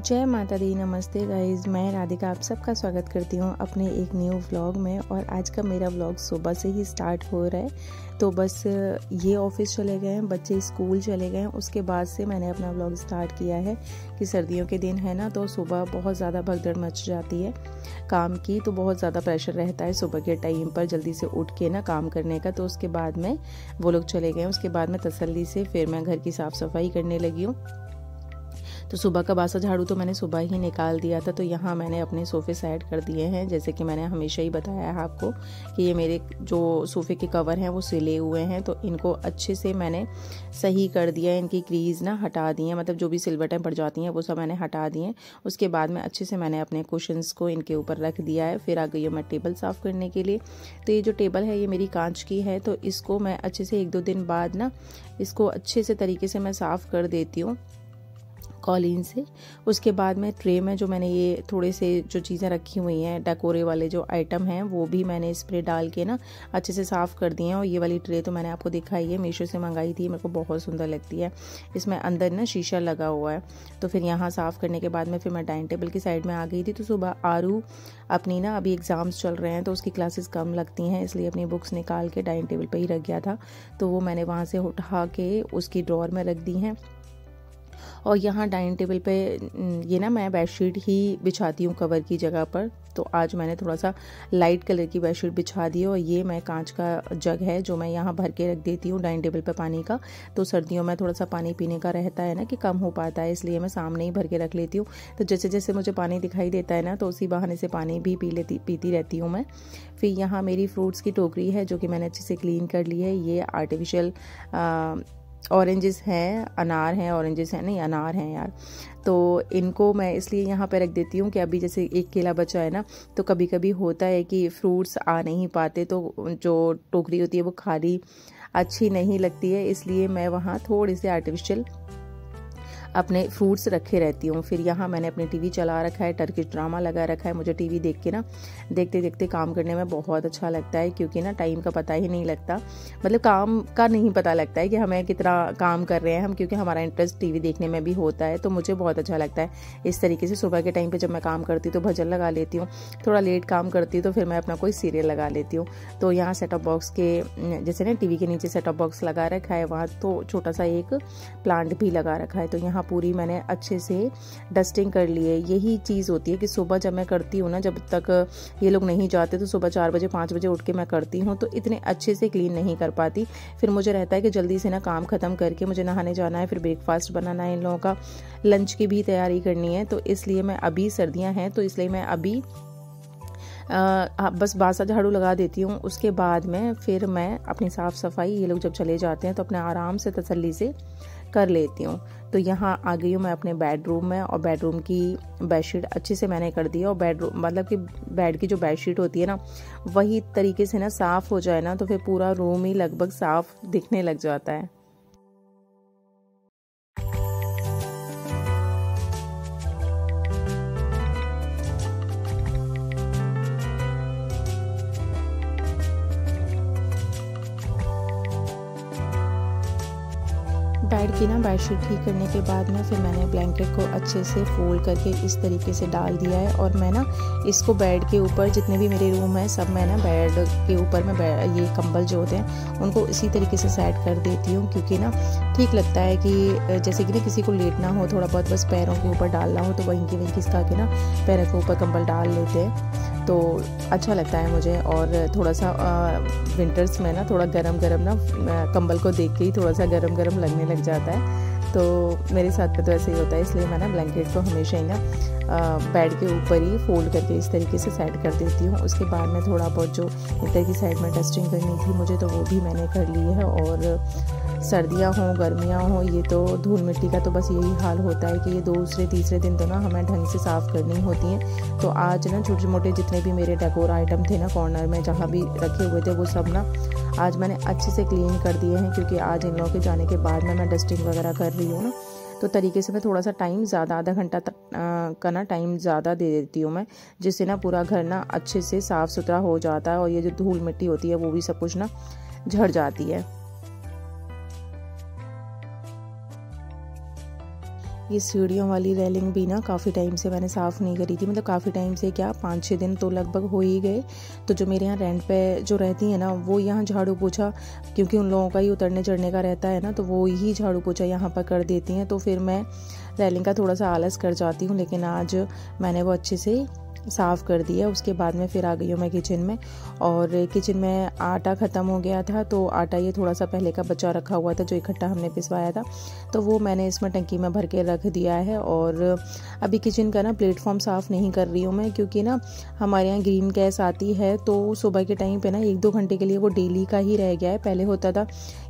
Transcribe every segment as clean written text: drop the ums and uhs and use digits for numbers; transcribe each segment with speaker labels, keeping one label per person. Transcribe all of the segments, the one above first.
Speaker 1: जय माता दी, नमस्ते गाइज़। मैं राधिका आप सबका स्वागत करती हूँ अपने एक न्यू व्लॉग में। और आज का मेरा व्लॉग सुबह से ही स्टार्ट हो रहा है। तो बस ये ऑफिस चले गए हैं, बच्चे स्कूल चले गए हैं, उसके बाद से मैंने अपना व्लॉग स्टार्ट किया है कि सर्दियों के दिन है ना, तो सुबह बहुत ज़्यादा भगदड़ मच जाती है काम की। तो बहुत ज़्यादा प्रेशर रहता है सुबह के टाइम पर जल्दी से उठ के ना काम करने का। तो उसके बाद में वो लोग चले गए, उसके बाद में तसल्ली से फिर मैं घर की साफ़ सफाई करने लगी हूँ। तो सुबह का बासा झाड़ू तो मैंने सुबह ही निकाल दिया था। तो यहाँ मैंने अपने सोफ़े साइड कर दिए हैं, जैसे कि मैंने हमेशा ही बताया है आपको कि ये मेरे जो सोफ़े के कवर हैं वो सिले हुए हैं। तो इनको अच्छे से मैंने सही कर दिया, इनकी क्रीज़ ना हटा दी है, मतलब जो भी सिलवटें पड़ जाती हैं वो सब मैंने हटा दी हैं। उसके बाद में अच्छे से मैंने अपने कुशन्स को इनके ऊपर रख दिया है। फिर आ गई हूँ मैं टेबल साफ़ करने के लिए। तो ये जो टेबल है ये मेरी कांच की है, तो इसको मैं अच्छे से 1-2 दिन बाद ना इसको अच्छे से तरीके से मैं साफ़ कर देती हूँ कॉलीन से। उसके बाद में ट्रे में जो मैंने ये थोड़े से जो चीज़ें रखी हुई हैं, डेकोरे वाले जो आइटम हैं, वो भी मैंने स्प्रे डाल के ना अच्छे से साफ़ कर दिए हैं। और ये वाली ट्रे तो मैंने आपको दिखाई है, मीशो से मंगाई थी, मेरे को बहुत सुंदर लगती है। इसमें अंदर ना शीशा लगा हुआ है। तो फिर यहाँ साफ़ करने के बाद में फिर मैं डाइनिंग टेबल की साइड में आ गई थी। तो सुबह आरू अपनी ना अभी एग्ज़ाम्स चल रहे हैं तो उसकी क्लासेस कम लगती हैं, इसलिए अपनी बुक्स निकाल के डाइनिंग टेबल पर ही रख गया था। तो वो मैंने वहाँ से उठा के उसकी ड्रॉर में रख दी हैं। और यहाँ डाइनिंग टेबल पे ये ना मैं बेडशीट ही बिछाती हूँ कवर की जगह पर। तो आज मैंने थोड़ा सा लाइट कलर की बेडशीट बिछा दी है। और ये मैं कांच का जग है जो मैं यहाँ भर के रख देती हूँ डाइनिंग टेबल पे पानी का। तो सर्दियों में थोड़ा सा पानी पीने का रहता है ना कि कम हो पाता है, इसलिए मैं सामने ही भर के रख लेती हूँ। तो जैसे जैसे मुझे पानी दिखाई देता है ना, तो उसी बहाने से पानी भी पीती रहती हूँ मैं। फिर यहाँ मेरी फ्रूट्स की टोकरी है जो कि मैंने अच्छे से क्लीन कर ली है। ये आर्टिफिशियल ऑरेंजेस हैं, अनार हैं, ऑरेंजेस हैं नहीं, अनार हैं यार। तो इनको मैं इसलिए यहाँ पे रख देती हूँ कि अभी जैसे एक केला बचा है ना, तो कभी कभी होता है कि फ्रूट्स आ नहीं पाते, तो जो टोकरी होती है वो खाली अच्छी नहीं लगती है, इसलिए मैं वहाँ थोड़ी सी आर्टिफिशियल अपने फ्रूट्स रखे रहती हूँ। फिर यहाँ मैंने अपनी टीवी चला रखा है, टर्किश ड्रामा लगा रखा है। मुझे टीवी देख के ना देखते देखते काम करने में बहुत अच्छा लगता है, क्योंकि ना टाइम का पता ही नहीं लगता, मतलब काम का नहीं पता लगता है कि हमें कितना काम कर रहे हैं हम, क्योंकि हमारा इंटरेस्ट टीवी देखने में भी होता है। तो मुझे बहुत अच्छा लगता है इस तरीके से। सुबह के टाइम पर जब मैं काम करती हूँ तो भजन लगा लेती हूँ, थोड़ा लेट काम करती हूँ तो फिर मैं अपना कोई सीरियल लगा लेती हूँ। तो यहाँ सेटअप बॉक्स के जैसे ना टीवी के नीचे सेटअप बॉक्स लगा रखा है, वहाँ तो छोटा सा एक प्लांट भी लगा रखा है। तो यहाँ पूरी मैंने अच्छे से डस्टिंग कर ली है। यही चीज़ होती है कि सुबह जब मैं करती हूँ ना, जब तक ये लोग नहीं जाते, तो सुबह 4 बजे 5 बजे उठ के मैं करती हूँ, तो इतने अच्छे से क्लीन नहीं कर पाती। फिर मुझे रहता है कि जल्दी से ना काम ख़त्म करके मुझे नहाने जाना है, फिर ब्रेकफास्ट बनाना है, इन लोगों का लंच की भी तैयारी करनी है। तो इसलिए मैं अभी सर्दियाँ हैं तो इसलिए मैं अभी बस बासा झाड़ू लगा देती हूँ। उसके बाद में फिर मैं अपनी साफ़ सफाई, ये लोग जब चले जाते हैं तो अपने आराम से तसल्ली से कर लेती हूँ। तो यहाँ आ गई हूँ मैं अपने बेडरूम में, और बेडरूम की बेडशीट अच्छे से मैंने कर दी है। और बेडरूम मतलब कि बेड की जो बेडशीट होती है ना, वही तरीके से ना साफ़ हो जाए ना, तो फिर पूरा रूम ही लगभग साफ़ दिखने लग जाता है। बेड की ना बेडशीट ठीक करने के बाद में फिर मैंने ब्लैंकेट को अच्छे से फोल्ड करके इस तरीके से डाल दिया है। और मैं ना इसको बेड के ऊपर, जितने भी मेरे रूम है सब मैं ना बेड के ऊपर में ये कंबल जो होते हैं उनको इसी तरीके से सेट कर देती हूँ, क्योंकि ना ठीक लगता है कि जैसे कि ना किसी को लेटना हो, थोड़ा बहुत बस पैरों के ऊपर डालना हो, तो वहीं की खिसका के ना पैरों के ऊपर कंबल डाल लेते हैं, तो अच्छा लगता है मुझे। और थोड़ा सा विंटर्स में ना थोड़ा गरम गरम ना कंबल को देख के ही थोड़ा सा गरम गरम लगने लग जाता है। तो मेरे साथ में तो ऐसे ही होता है, इसलिए मैं ना ब्लैंकेट को हमेशा ही ना बेड के ऊपर ही फोल्ड करके इस तरीके से सेट कर देती हूँ। उसके बाद में थोड़ा बहुत जो इधर की साइड में डस्टिंग करनी थी मुझे, तो वो भी मैंने कर ली है। और सर्दियाँ हों गर्मियाँ हों, ये तो धूल मिट्टी का तो बस यही हाल होता है कि ये दूसरे तीसरे दिन तो ना हमें ढंग से साफ़ करनी होती हैं। तो आज ना छोटे मोटे जितने भी मेरे डेकोर आइटम थे ना कॉर्नर में जहाँ भी रखे हुए थे, वो सब ना आज मैंने अच्छे से क्लीन कर दिए हैं, क्योंकि आज इन लोगों के जाने के बाद में मैं डस्टिंग वगैरह कर रही हूँ ना, तो तरीके से मैं थोड़ा सा टाइम ज़्यादा, आधा घंटा का ना टाइम ज़्यादा दे देती हूँ मैं, जिससे ना पूरा घर ना अच्छे से साफ़ सुथरा हो जाता है। और ये जो धूल मिट्टी होती है वो भी सब कुछ ना झड़ जाती है। ये सीढ़ियों वाली रेलिंग भी ना काफ़ी टाइम से मैंने साफ़ नहीं करी थी, मतलब काफ़ी टाइम से क्या 5-6 दिन तो लगभग हो ही गए। तो जो मेरे यहाँ रेंट पे जो रहती है ना, वो यहाँ झाड़ू पोछा, क्योंकि उन लोगों का ही उतरने चढ़ने का रहता है ना, तो वो ही झाड़ू पोछा यहाँ पर कर देती हैं। तो फिर मैं रेलिंग का थोड़ा सा आलस कर जाती हूँ, लेकिन आज मैंने वो अच्छे से साफ़ कर दिया। उसके बाद में फिर आ गई हूँ मैं किचन में, और किचन में आटा ख़त्म हो गया था, तो आटा ये थोड़ा सा पहले का बचा रखा हुआ था जो इकट्ठा हमने पिसवाया था, तो वो मैंने इसमें टंकी में भर के रख दिया है। और अभी किचन का ना प्लेटफॉर्म साफ़ नहीं कर रही हूँ मैं, क्योंकि ना हमारे यहाँ ग्रीन गैस आती है, तो सुबह के टाइम पे ना 1-2 घंटे के लिए वो डेली का ही रह गया है। पहले होता था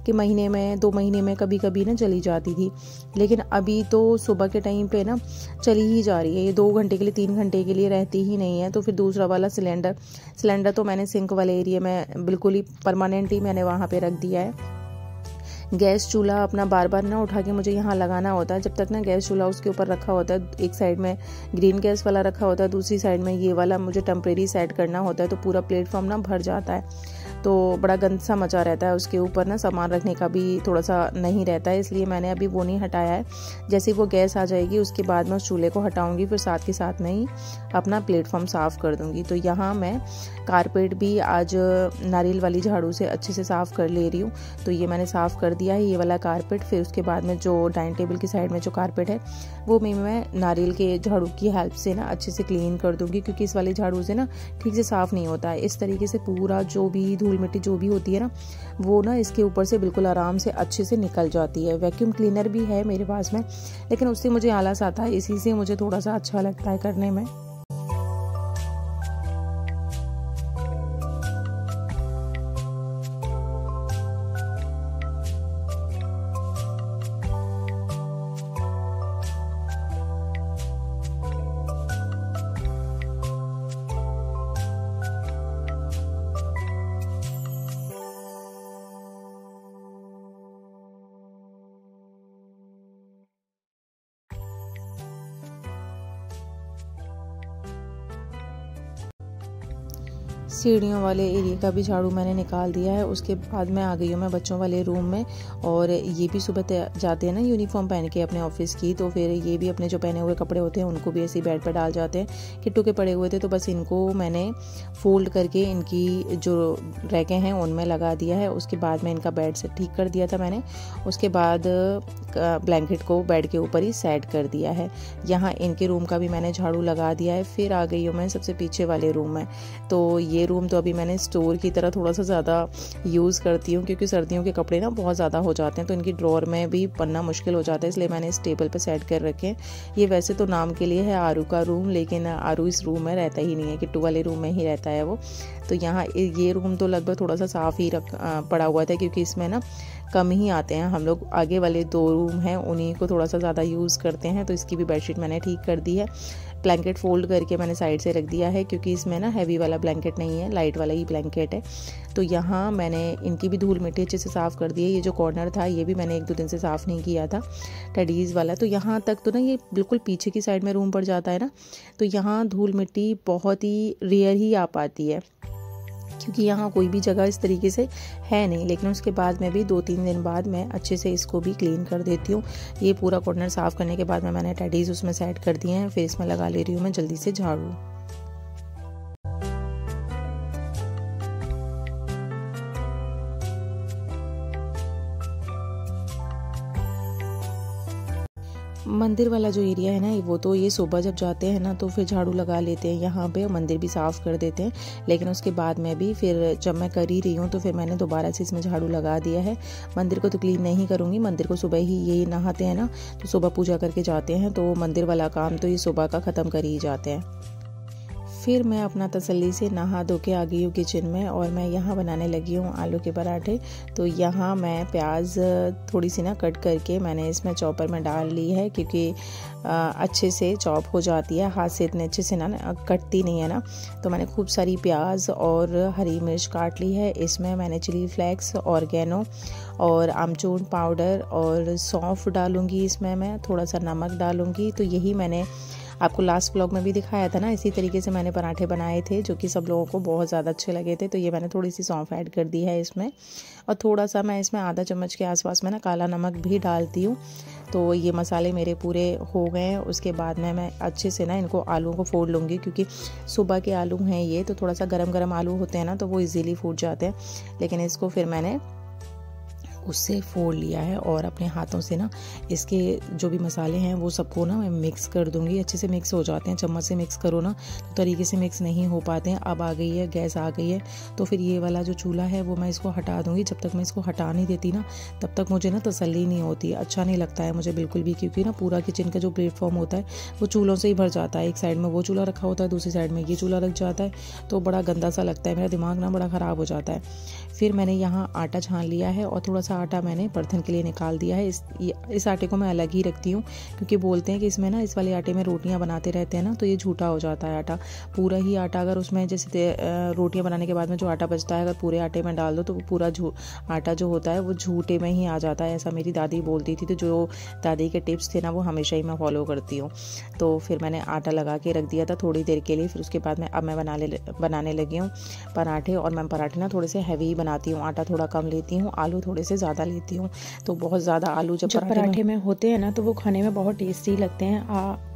Speaker 1: कि महीने में 2 महीने में कभी कभी ना चली जाती थी, लेकिन अभी तो सुबह के टाइम पे ना चली ही जा रही है। ये 2 घंटे के लिए 3 घंटे के लिए रहती ही नहीं है। तो फिर दूसरा वाला सिलेंडर तो मैंने सिंक वाले एरिया में बिल्कुल ही परमानेंट ही मैंने वहाँ पे रख दिया है। गैस चूल्हा अपना बार बार ना उठा के मुझे यहाँ लगाना होता है, जब तक ना गैस चूल्हा उसके ऊपर रखा होता है। एक साइड में ग्रीन गैस वाला रखा होता है, दूसरी साइड में ये वाला मुझे टेम्परेरी सेट करना होता है, तो पूरा प्लेटफॉर्म ना भर जाता है, तो बड़ा गंद सा मचा रहता है। उसके ऊपर ना सामान रखने का भी थोड़ा सा नहीं रहता है, इसलिए मैंने अभी वो नहीं हटाया है। जैसे ही वो गैस आ जाएगी उसके बाद मैं उस चूल्हे को हटाऊंगी, फिर साथ के साथ में ही अपना प्लेटफॉर्म साफ़ कर दूंगी। तो यहाँ मैं कारपेट भी आज नारियल वाली झाड़ू से अच्छे से साफ़ कर ले रही हूँ। तो ये मैंने साफ़ कर दिया है ये वाला कारपेट। फिर उसके बाद में जो डाइनिंग टेबल की साइड में जो कारपेट है वो मैं नारियल के झाड़ू की हेल्प से ना अच्छे से क्लीन कर दूंगी, क्योंकि इस वाले झाड़ू से ना ठीक से साफ़ नहीं होता है। इस तरीके से पूरा जो भी धूल मिट्टी जो भी होती है ना, वो ना इसके ऊपर से बिल्कुल आराम से अच्छे से निकल जाती है। वैक्यूम क्लीनर भी है मेरे पास में, लेकिन उससे मुझे आलस आता है, इसी से मुझे थोड़ा सा अच्छा लगता है करने में। सीढ़ियों वाले एरिया का भी झाड़ू मैंने निकाल दिया है। उसके बाद में आ गई हूँ मैं बच्चों वाले रूम में, और ये भी सुबह जाते हैं ना यूनिफॉर्म पहन के अपने ऑफिस की, तो फिर ये भी अपने जो पहने हुए कपड़े होते हैं उनको भी ऐसे बेड पर डाल जाते हैं। किट्टू के पड़े हुए थे, तो बस इनको मैंने फोल्ड करके इनकी जो रैकें हैं उनमें लगा दिया है। उसके बाद में इनका बेड से ठीक कर दिया था मैंने। उसके बाद ब्लैंकेट को बेड के ऊपर ही सेट कर दिया है। यहाँ इनके रूम का भी मैंने झाड़ू लगा दिया है। फिर आ गई हूँ मैं सबसे पीछे वाले रूम में। तो ये रूम तो अभी मैंने स्टोर की तरह थोड़ा सा ज़्यादा यूज़ करती हूँ, क्योंकि सर्दियों के कपड़े ना बहुत ज़्यादा हो जाते हैं, तो इनकी ड्रॉर में भी पन्ना मुश्किल हो जाता है, इसलिए मैंने इस टेबल पे सेट कर रखे हैं। ये वैसे तो नाम के लिए है आरू का रूम, लेकिन आरू इस रूम में रहता ही नहीं है, किट्टू वाले रूम में ही रहता है वो। तो यहाँ ये रूम तो लगभग थोड़ा सा साफ़ ही पड़ा हुआ था, क्योंकि इसमें ना कम ही आते हैं हम लोग। आगे वाले 2 रूम हैं उन्हीं को थोड़ा सा ज़्यादा यूज़ करते हैं। तो इसकी भी बेडशीट मैंने ठीक कर दी है। ब्लैंकेट फोल्ड करके मैंने साइड से रख दिया है, क्योंकि इसमें ना हैवी वाला ब्लैंकेट नहीं है, लाइट वाला ही ब्लैंकेट है। तो यहाँ मैंने इनकी भी धूल मिट्टी अच्छे से साफ़ कर दी है। ये जो कॉर्नर था ये भी मैंने 1-2 दिन से साफ़ नहीं किया था, टेडीज़ वाला। तो यहाँ तक तो ना ये बिल्कुल पीछे की साइड में रूम पड़ जाता है ना, तो यहाँ धूल मिट्टी बहुत ही रेयर ही आ पाती है, क्योंकि यहाँ कोई भी जगह इस तरीके से है नहीं। लेकिन उसके बाद में भी 2-3 दिन बाद मैं अच्छे से इसको भी क्लीन कर देती हूँ। ये पूरा कॉर्नर साफ़ करने के बाद में मैंने टेडीज़ उसमें सेट कर दिए हैं। फिर इसमें लगा ले रही हूँ मैं जल्दी से झाड़ू। मंदिर वाला जो एरिया है ना, वो तो ये सुबह जब जाते हैं ना तो फिर झाड़ू लगा लेते हैं यहाँ पे, मंदिर भी साफ़ कर देते हैं। लेकिन उसके बाद में भी फिर जब मैं कर ही रही हूँ तो फिर मैंने दोबारा से इसमें झाड़ू लगा दिया है। मंदिर को तो क्लीन नहीं करूँगी, मंदिर को सुबह ही ये नहाते हैं ना, तो सुबह पूजा करके जाते हैं, तो मंदिर वाला काम तो ये सुबह का ख़त्म कर ही जाते हैं। फिर मैं अपना तसल्ली से नहा धो के आ गई हूँ किचन में, और मैं यहाँ बनाने लगी हूँ आलू के पराठे। तो यहाँ मैं प्याज थोड़ी सी ना कट करके मैंने इसमें चॉपर में डाल ली है, क्योंकि अच्छे से चॉप हो जाती है, हाथ से इतने अच्छे से ना कटती नहीं है ना। तो मैंने खूब सारी प्याज और हरी मिर्च काट ली है। इसमें मैंने चिली फ्लेक्स, ऑर्गेनो और आमचूर पाउडर और सौंफ डालूँगी। इसमें मैं थोड़ा सा नमक डालूँगी। तो यही मैंने आपको लास्ट व्लॉग में भी दिखाया था ना, इसी तरीके से मैंने पराठे बनाए थे, जो कि सब लोगों को बहुत ज़्यादा अच्छे लगे थे। तो ये मैंने थोड़ी सी सौंफ ऐड कर दी है इसमें, और थोड़ा सा मैं इसमें आधा चम्मच के आसपास में ना काला नमक भी डालती हूँ। तो ये मसाले मेरे पूरे हो गए हैं। उसके बाद में मैं अच्छे से ना इनको आलूओं को फोड़ लूँगी, क्योंकि सुबह के आलू हैं ये, तो थोड़ा सा गरम गरम आलू होते हैं ना, तो वो इजीली फूट जाते हैं। लेकिन इसको फिर मैंने उससे फोड़ लिया है और अपने हाथों से ना इसके जो भी मसाले हैं वो सबको ना मैं मिक्स कर दूंगी। अच्छे से मिक्स हो जाते हैं, चम्मच से मिक्स करो ना तो तरीके से मिक्स नहीं हो पाते हैं। अब आ गई है गैस, आ गई है, तो फिर ये वाला जो चूल्हा है वो मैं इसको हटा दूंगी। जब तक मैं इसको हटा नहीं देती ना तब तक मुझे ना तसल्ली नहीं होती, अच्छा नहीं लगता है मुझे बिल्कुल भी, क्योंकि ना पूरा किचन का जो प्लेटफॉर्म होता है वो चूल्हों से ही भर जाता है। एक साइड में वो चूल्हा रखा होता है, दूसरी साइड में ये चूल्हा रख जाता है, तो बड़ा गंदा सा लगता है, मेरा दिमाग ना बड़ा ख़राब हो जाता है। फिर मैंने यहाँ आटा छान लिया है और थोड़ा सा आटा मैंने बर्तन के लिए निकाल दिया है। इस आटे को मैं अलग ही रखती हूँ, क्योंकि बोलते हैं कि इसमें ना इस वाले आटे में रोटियाँ बनाते रहते हैं ना तो ये झूठा हो जाता है आटा। पूरा ही आटा अगर उसमें जैसे रोटियाँ बनाने के बाद में जो आटा बचता है अगर पूरे आटे में डाल दो तो वो पूरा आटा जो होता है वो झूठे में ही आ जाता है, ऐसा मेरी दादी बोलती थी। तो जो दादी के टिप्स थे ना वो हमेशा ही मैं फॉलो करती हूँ। तो फिर मैंने आटा लगा के रख दिया था थोड़ी देर के लिए। फिर उसके बाद में अब मैं बनाने लगी हूँ पराठे। और मैं पराठे ना थोड़े से हैवी बनाती हूँ, आटा थोड़ा कम लेती हूँ, आलू थोड़े से ज़्यादा लेती हूँ। तो बहुत ज़्यादा आलू जब पराठे में होते हैं ना तो वो खाने में बहुत टेस्टी लगते हैं।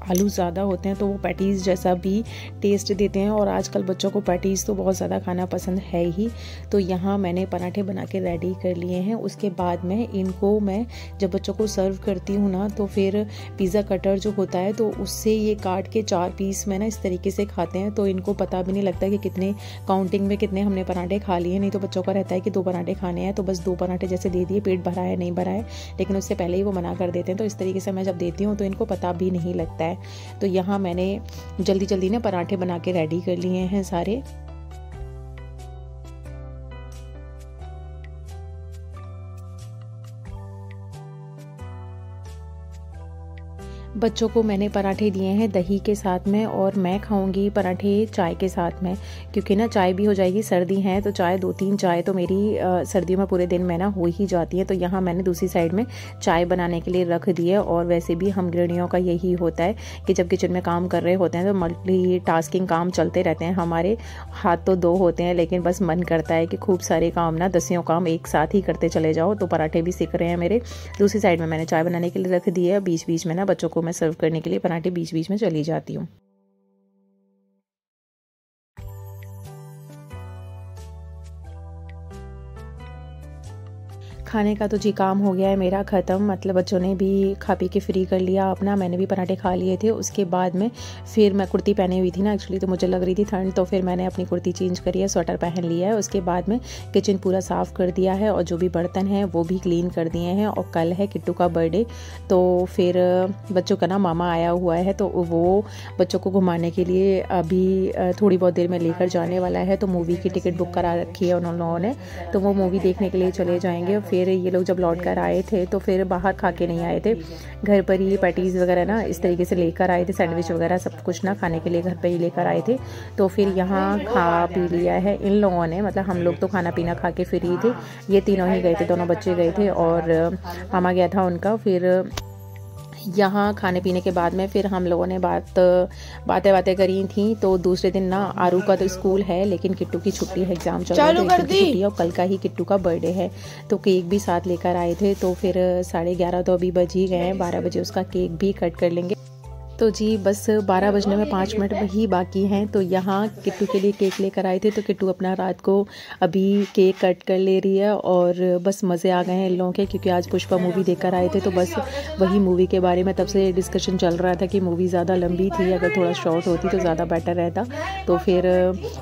Speaker 1: आलू ज़्यादा होते हैं तो वो पैटीज़ जैसा भी टेस्ट देते हैं, और आजकल बच्चों को पैटीज़ तो बहुत ज़्यादा खाना पसंद है ही। तो यहाँ मैंने पराठे बना के रेडी कर लिए हैं। उसके बाद में इनको मैं जब बच्चों को सर्व करती हूँ ना तो फिर पिज़्ज़ा कटर जो होता है तो उससे ये काट के 4 पीस में ना इस तरीके से खाते हैं। तो इनको पता भी नहीं लगता कि कितने काउंटिंग में कितने हमने पराठे खा लिए। नहीं तो बच्चों का रहता है कि 2 पराठे खाने हैं तो बस 2 पराठे जैसे दे दिए, पेट भरा है नहीं भरा है, लेकिन उससे पहले ही वो मना कर देते हैं। तो इस तरीके से मैं जब देती हूँ तो इनको पता भी नहीं लगता है। तो यहाँ मैंने जल्दी जल्दी ना पराठे बना के रेडी कर लिए हैं सारे। बच्चों को मैंने पराठे दिए हैं दही के साथ में, और मैं खाऊंगी पराठे चाय के साथ में, क्योंकि ना चाय भी हो जाएगी, सर्दी है तो चाय 2-3 चाय तो मेरी सर्दियों में पूरे दिन में ना हो ही जाती है। तो यहाँ मैंने दूसरी साइड में चाय बनाने के लिए रख दी है। और वैसे भी हम गृहिणियों का यही होता है कि जब किचन में काम कर रहे होते हैं तो मल्टीटास्किंग काम चलते रहते हैं। हमारे हाथ तो 2 होते हैं, लेकिन बस मन करता है कि खूब सारे काम ना 10 काम एक साथ ही करते चले जाओ। तो पराठे भी सीख रहे हैं मेरे। दूसरी साइड में मैंने चाय बनाने के लिए रख दी है। बीच बीच में ना बच्चों को मैं सर्व करने के लिए पराठे बीच बीच में चली जाती हूँ। खाने का तो जी काम हो गया है मेरा ख़त्म, मतलब बच्चों ने भी खा पी के फ्री कर लिया अपना, मैंने भी पराठे खा लिए थे। उसके बाद में फिर मैं कुर्ती पहनी हुई थी ना एक्चुअली, तो मुझे लग रही थी ठंड, तो फिर मैंने अपनी कुर्ती चेंज करी है, स्वेटर पहन लिया है। उसके बाद में किचन पूरा साफ़ कर दिया है और जो भी बर्तन हैं वो भी क्लीन कर दिए हैं। और कल है किट्टू का बर्थडे, तो फिर बच्चों का ना मामा आया हुआ है, तो वो बच्चों को घुमाने के लिए अभी थोड़ी बहुत देर में लेकर जाने वाला है। तो मूवी की टिकट बुक करा रखी है उन लोगों ने, तो वो मूवी देखने के लिए चले जाएंगे। फिर ये लोग जब लौट कर आए थे तो फिर बाहर खा के नहीं आए थे, घर पर ही पैटीज़ वगैरह ना इस तरीके से लेकर आए थे, सैंडविच वगैरह सब कुछ ना खाने के लिए घर पर ही लेकर आए थे। तो फिर यहाँ खा पी लिया है इन लोगों ने, मतलब हम लोग तो खाना पीना खा के फ्री थे, ये तीनों ही गए थे, दोनों बच्चे गए थे और मामा गया था उनका। फिर यहाँ खाने पीने के बाद में फिर हम लोगों ने बातें करी थी। तो दूसरे दिन ना आरू का तो स्कूल है, लेकिन किट्टू की छुट्टी है, एग्जाम चल रहा है, छुट्टी है, और कल का ही किट्टू का बर्थडे है। तो केक भी साथ लेकर आए थे। तो फिर 11:30 तो अभी बज ही गए हैं, 12 बजे उसका केक भी कट कर लेंगे। तो जी बस 12 बजने में 5 मिनट ही बाकी हैं। तो यहाँ किट्टू के लिए केक लेकर आए थे, तो किट्टू अपना रात को अभी केक कट कर ले रही है। और बस मज़े आ गए हैं इन लोगों के, क्योंकि आज पुष्पा मूवी देखकर आए थे, तो बस वही मूवी के बारे में तब से डिस्कशन चल रहा था कि मूवी ज़्यादा लंबी थी, अगर थोड़ा शॉर्ट होती तो ज़्यादा बेटर रहता। तो फिर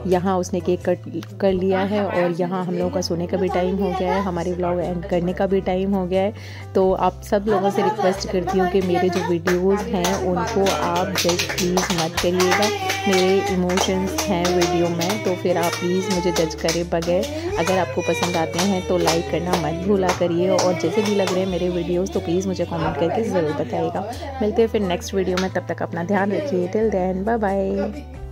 Speaker 1: यहाँ उसने केक कट कर लिया है और यहाँ हम लोगों का सोने का भी टाइम हो गया है, हमारे व्लॉग एंड करने का भी टाइम हो गया है। तो आप सब लोगों से रिक्वेस्ट करती हूँ कि मेरे जो वीडियोज़ हैं उनको आप जज प्लीज़ मत करिएगा, मेरे इमोशंस हैं वीडियो में, तो फिर आप प्लीज़ मुझे जज करे बगैर। अगर आपको पसंद आते हैं तो लाइक करना मत भूला करिए, और जैसे भी लग रहे हैं मेरे वीडियोस तो प्लीज़ मुझे कमेंट करके ज़रूर बताइएगा। मिलते हैं फिर नेक्स्ट वीडियो में, तब तक अपना ध्यान रखिए। Till then bye bye.